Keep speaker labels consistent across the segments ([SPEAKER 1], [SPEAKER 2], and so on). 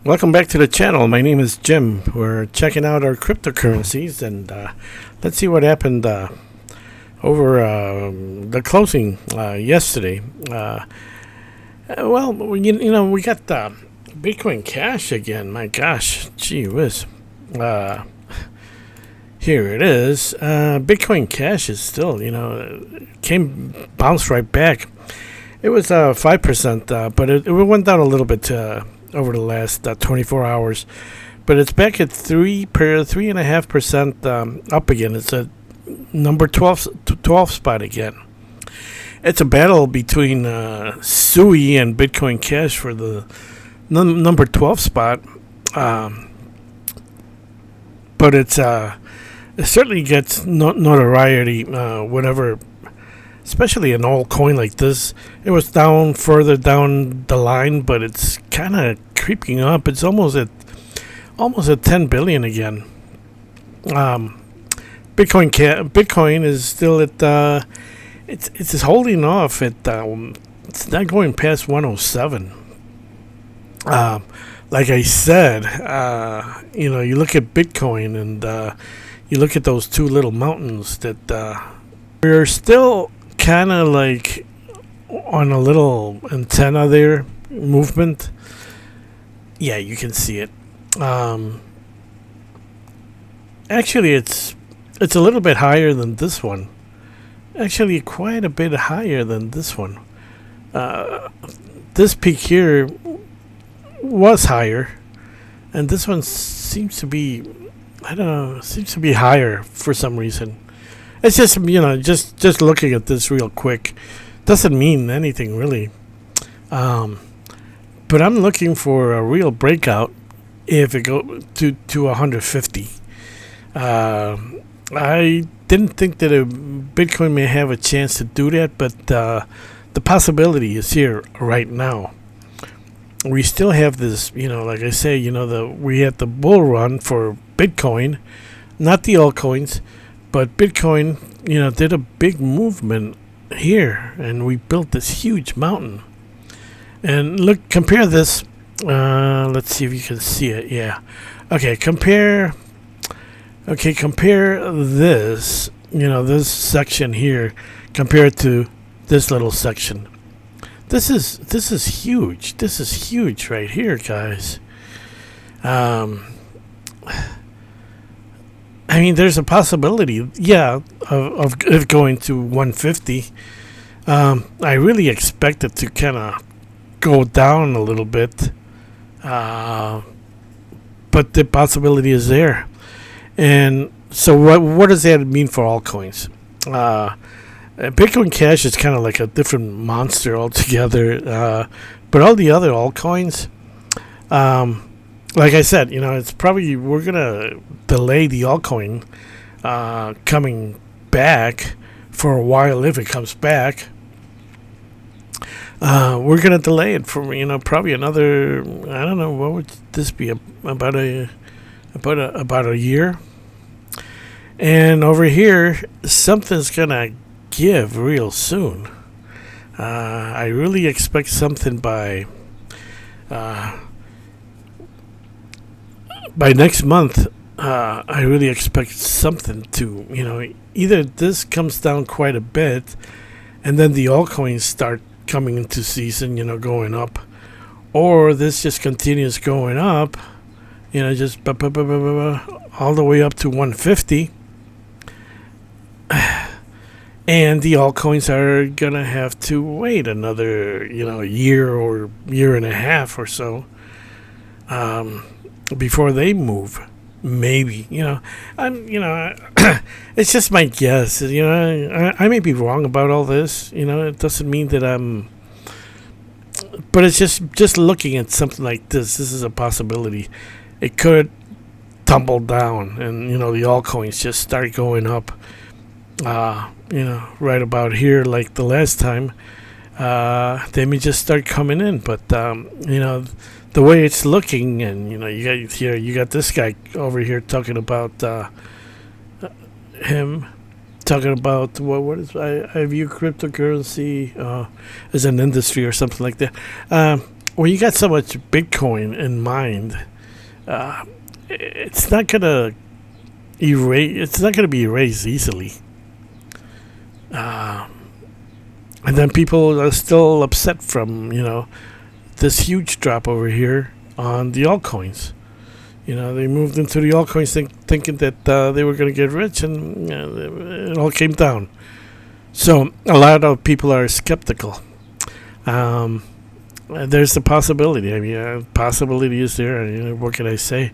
[SPEAKER 1] Welcome back to the channel. My name is Jim. We're checking out our cryptocurrencies, and let's see what happened over the closing yesterday. We got Bitcoin Cash again. My gosh, gee whiz. Here it is. Bitcoin Cash is still, bounced right back. It was 5%, but it went down a little bit over the last 24 hours, but it's back at 3.5% up again. It's a number 12 spot again. It's a battle between Sui and Bitcoin Cash for the number 12 spot, but it certainly gets notoriety whenever, especially an old coin like this. It was down further down the line, but it's kind of creeping up. It's almost at 10 billion again. Bitcoin is still at it's holding off at it's not going past 107. Like I said, you look at Bitcoin and you look at those two little mountains that we're still kind of like on a little antenna there movement. Yeah, you can see it. Actually, it's a little bit higher than this one. Actually, quite a bit higher than this one. This peak here was higher, and this one seems to be, I don't know, seems to be higher for some reason. It's just, just looking at this real quick doesn't mean anything really. But I'm looking for a real breakout if it go to 150. I didn't think that Bitcoin may have a chance to do that, but the possibility is here right now. We still have this, like I say, we had the bull run for Bitcoin, not the altcoins. But Bitcoin, did a big movement here, and we built this huge mountain. And look, compare this. Let's see if you can see it. Yeah. Okay, compare this, this section here compared to this little section. This is huge. This is huge right here, guys. I mean, there's a possibility, of going to 150. I really expect it to kind of go down a little bit, but the possibility is there. And so, what does that mean for altcoins? Bitcoin Cash is kind of like a different monster altogether, but all the other altcoins. Like I said, it's probably, we're going to delay the altcoin coming back for a while if it comes back. We're going to delay it for, probably another, I don't know, what would this be, about a year? And over here, something's going to give real soon. I really expect something by next month. I really expect something to, either this comes down quite a bit and then the altcoins start coming into season, going up, or this just continues going up, just all the way up to 150. And the altcoins are going to have to wait another, year or year and a half or so before they move. Maybe, it's just my guess. I may be wrong about all this. It doesn't mean that I'm, but it's just looking at something like this. This is a possibility. It could tumble down, and the altcoins just start going up. Right about here, like the last time. They may just start coming in, but the way it's looking, and you got this guy over here talking about him talking about what is I view cryptocurrency as an industry or something like that. when you got so much Bitcoin in mind, it's not gonna erase. It's not gonna be erased easily. And then people are still upset from this huge drop over here on the altcoins. They moved into the altcoins thinking that they were going to get rich, and it all came down. So a lot of people are skeptical. There's the possibility. I mean, possibility is there. What can I say?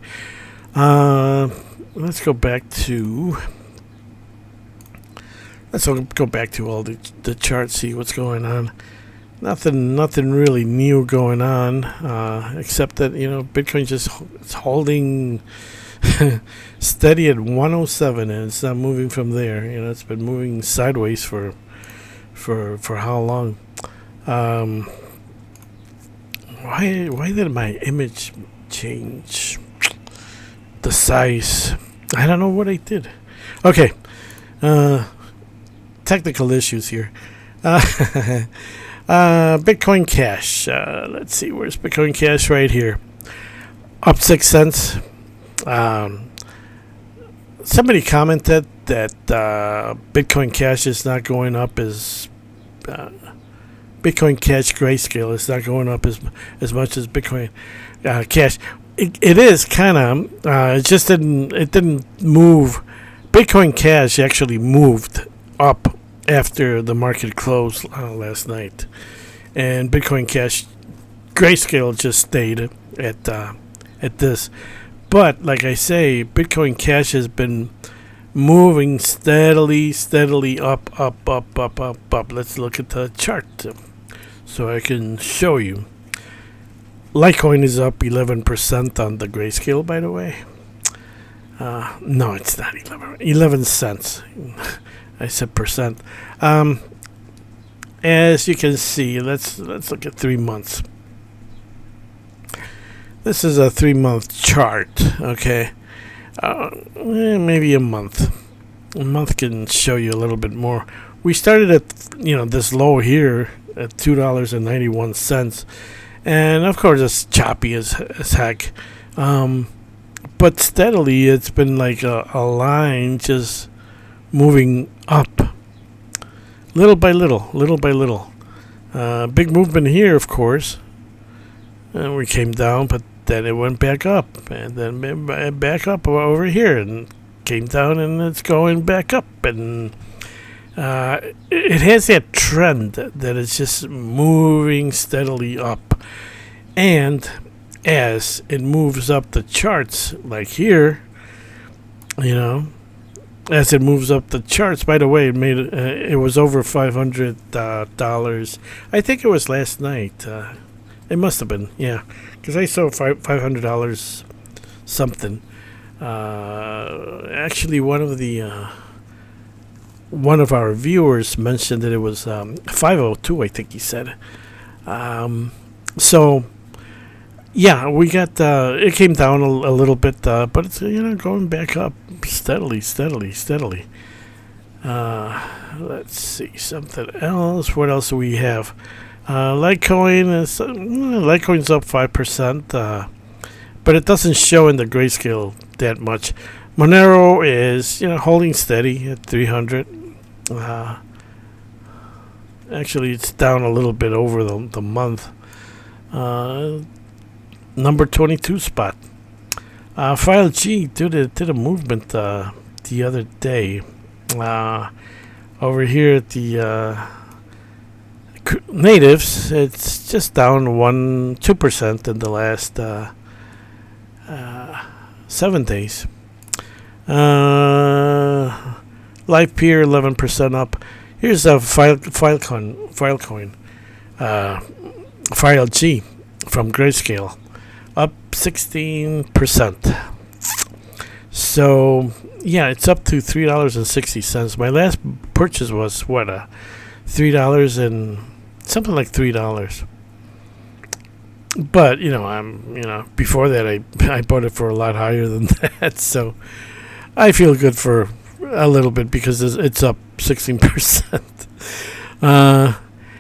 [SPEAKER 1] Let's go back to all the charts. See what's going on. Nothing really new going on, except that Bitcoin just it's holding steady at 107, and it's not moving from there. It's been moving sideways for how long? Why did my image change? The size. I don't know what I did. Okay, technical issues here. Bitcoin Cash. Let's see, where's Bitcoin Cash? Right here. Up 6 cents. Somebody commented that Bitcoin Cash is not going up as Bitcoin Cash Grayscale is not going up as much as Bitcoin Cash. It is kind of. It just didn't move. Bitcoin Cash actually moved up after the market closed last night, and Bitcoin Cash Grayscale just stayed at this. But like I say, Bitcoin Cash has been moving steadily up. Let's look at the chart so I can show you. Litecoin is up 11% on the Grayscale, by the way. No, it's not 11 cents. I said percent. As you can see, let's look at 3 months. This is a 3-month chart. Okay, maybe a month. A month can show you a little bit more. We started at this low here at $2.91, and of course it's choppy as heck. But steadily, it's been like a line just moving up, little by little. Big movement here, of course. And we came down, but then it went back up, and then back up over here, and came down, and it's going back up. And it has that trend that it's just moving steadily up. And as it moves up the charts, like here, as it moves up the charts. By the way, it was over $500. I think it was last night. It must have been, yeah, because I saw $500 something. Actually, one of our viewers mentioned that it was 502. I think he said. So. Yeah, we got it came down a little bit, but it's going back up steadily. Let's see something else. What else do we have? Litecoin's up 5%, but it doesn't show in the Grayscale that much. Monero is holding steady at 300. Actually, it's down a little bit over the month. Number 22 spot. FILG did a movement the other day. Over here at the natives, it's just down 2% in the last 7 days. Live Peer 11% up. Here's a Filecoin. FILG from Grayscale. Up 16%. So yeah, it's up to $3.60. My last purchase was $3 and something like $3. But I'm before that I bought it for a lot higher than that. So I feel good for a little bit because it's up 16%.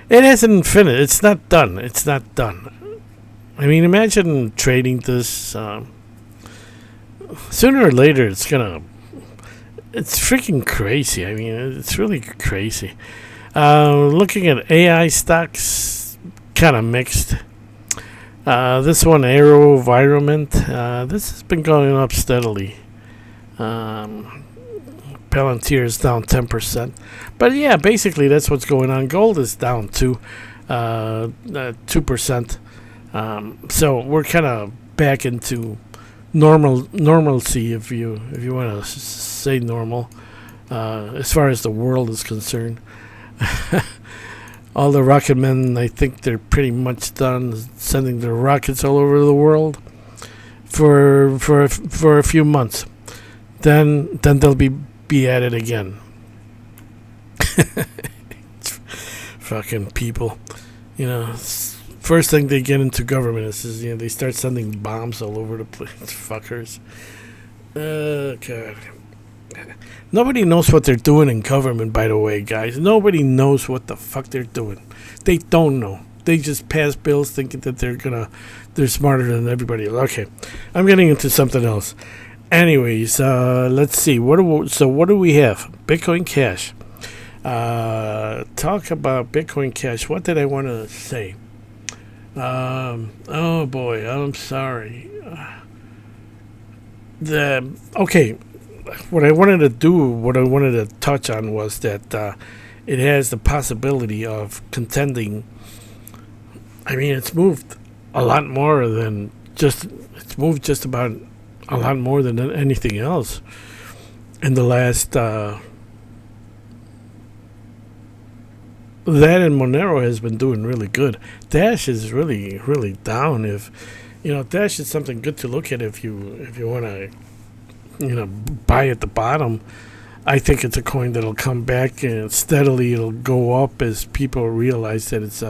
[SPEAKER 1] It hasn't finished. It's not done. I mean, imagine trading this. Sooner or later, it's freaking crazy. I mean, it's really crazy. Looking at AI stocks, kind of mixed. This one, AURORA, this has been going up steadily. Palantir is down 10%. But yeah, basically that's what's going on. Gold is down 2%. So we're kind of back into normalcy, if you want to say normal, as far as the world is concerned. All the rocket men, I think they're pretty much done sending their rockets all over the world for a few months. Then they'll be at it again. Fucking people, first thing they get into government is they start sending bombs all over the place. Fuckers. God. Nobody knows what they're doing in government, by the way, guys. Nobody knows what the fuck they're doing. They don't know. They just pass bills thinking that they're smarter than everybody else. Okay, I'm getting into something else. Anyways, let's see. What do we have? Bitcoin Cash. Talk about Bitcoin Cash. What did I want to say? Oh boy, I'm sorry. What I wanted to touch on was that it has the possibility of contending. I mean, it's moved a lot more than just about a lot more than anything else in the last. That and Monero has been doing really good. Dash is really, really down. If Dash is something good to look at if you want to buy at the bottom. I think it's a coin that'll come back and steadily it'll go up as people realize that it's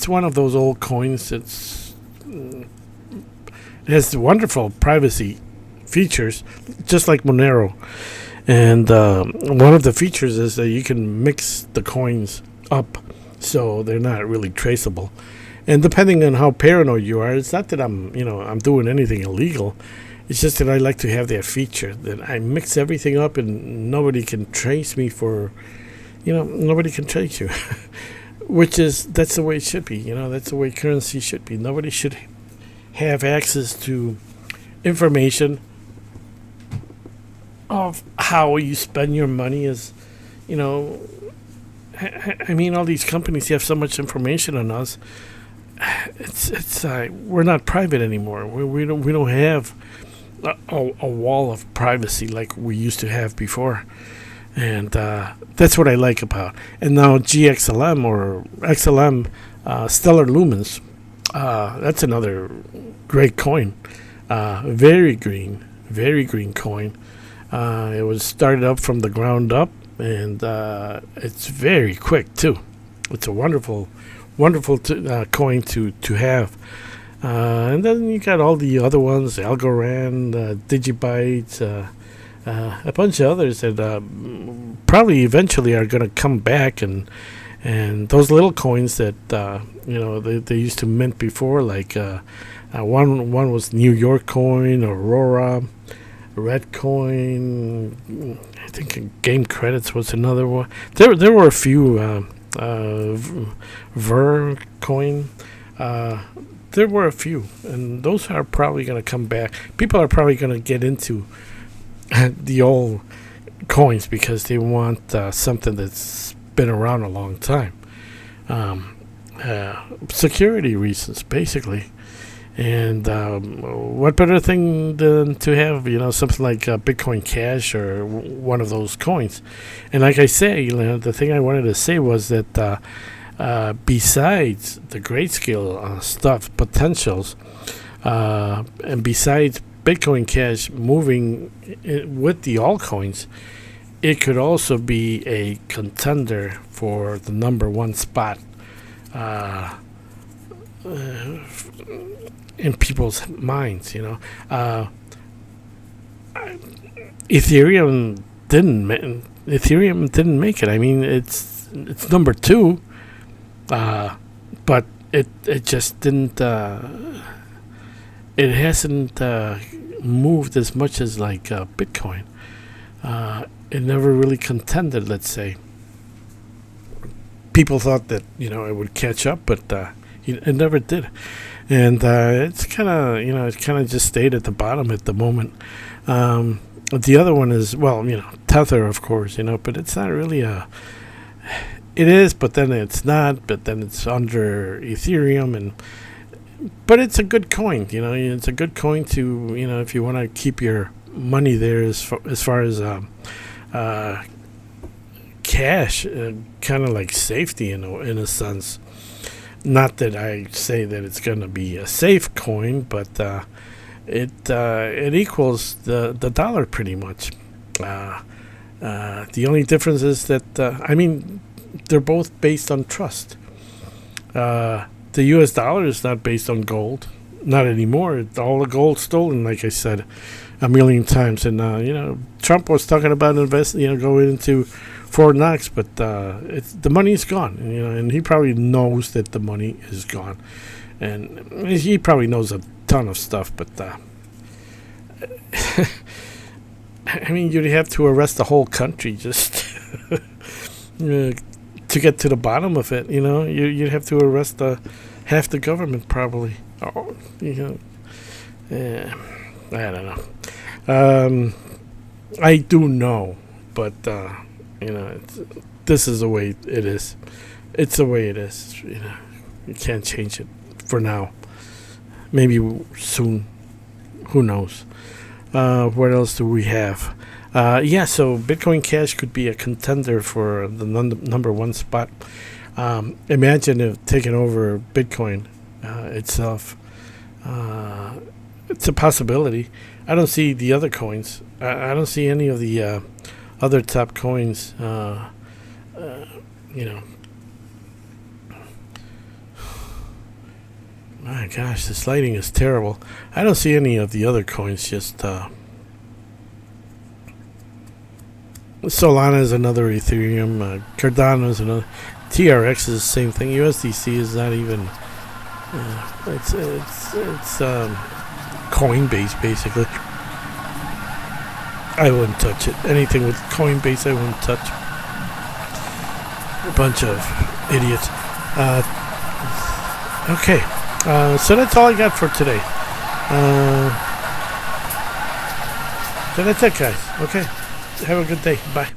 [SPEAKER 1] one of those old coins. It has wonderful privacy features, just like Monero. And one of the features is that you can mix the coins up so they're not really traceable. And depending on how paranoid you are, it's not that I'm doing anything illegal. It's just that I like to have that feature that I mix everything up and nobody can trace me nobody can trace you. That's the way it should be. That's the way currency should be. Nobody should have access to information of how you spend your money. I mean, all these companies have so much information on us. It's we're not private anymore. We don't have a wall of privacy like we used to have before, and that's what I like about. And now GXLM or XLM, Stellar Lumens, that's another great coin. Very green coin. It was started up from the ground up, and it's very quick too. It's a wonderful coin to have. And then you got all the other ones, Algorand, Digibyte, a bunch of others that probably eventually are going to come back, and those little coins that they used to mint before, like one was New York coin, Aurora, REDDCOIN, I think Game Credits was another one. There were a few, Ver coin. There were a few, and those are probably going to come back. People are probably going to get into the old coins because they want something that's been around a long time. Security reasons, basically. And what better thing than to have, something like Bitcoin Cash or one of those coins. And like I say, the thing I wanted to say was that besides the grayscale stuff, potentials, and besides Bitcoin Cash moving with the altcoins, it could also be a contender for the number one spot in people's minds. Ethereum didn't make it. I mean, it's number two. But it just didn't. It hasn't moved as much as like Bitcoin. It never really contended. Let's say people thought that it would catch up, but it never did, and it's kind of it kind of just stayed at the bottom at the moment. The other one is, well, Tether, of course, but it's not really a. It is, but then it's not. But then it's under Ethereum, but it's a good coin. It's a good coin to if you want to keep your money there as far as cash, kind of like safety in a sense. Not that I say that it's going to be a safe coin, but it equals the dollar pretty much. The only difference is that they're both based on trust. The U.S. dollar is not based on gold, not anymore. All the gold stolen, like I said a million times. And Trump was talking about going into Fort Knox, but the money's gone. And he probably knows that the money is gone, and he probably knows a ton of stuff. But you'd have to arrest the whole country just to get to the bottom of it. You'd have to arrest half the government probably. I don't know. I do know, but this is the way it is. It's the way it is. You can't change it for now. Maybe soon. Who knows? What else do we have? So Bitcoin Cash could be a contender for the number one spot. Imagine if taking over Bitcoin itself. It's a possibility. I don't see the other coins. I don't see any of the other top coins. My gosh, this lighting is terrible. I don't see any of the other coins. Just Solana is another Ethereum. Cardano is another. TRX is the same thing. USDC is not even. It's Coinbase basically. I wouldn't touch it. Anything with Coinbase, I wouldn't touch. A bunch of idiots. Okay. So that's all I got for today. So that's it, guys. Okay. Have a good day. Bye.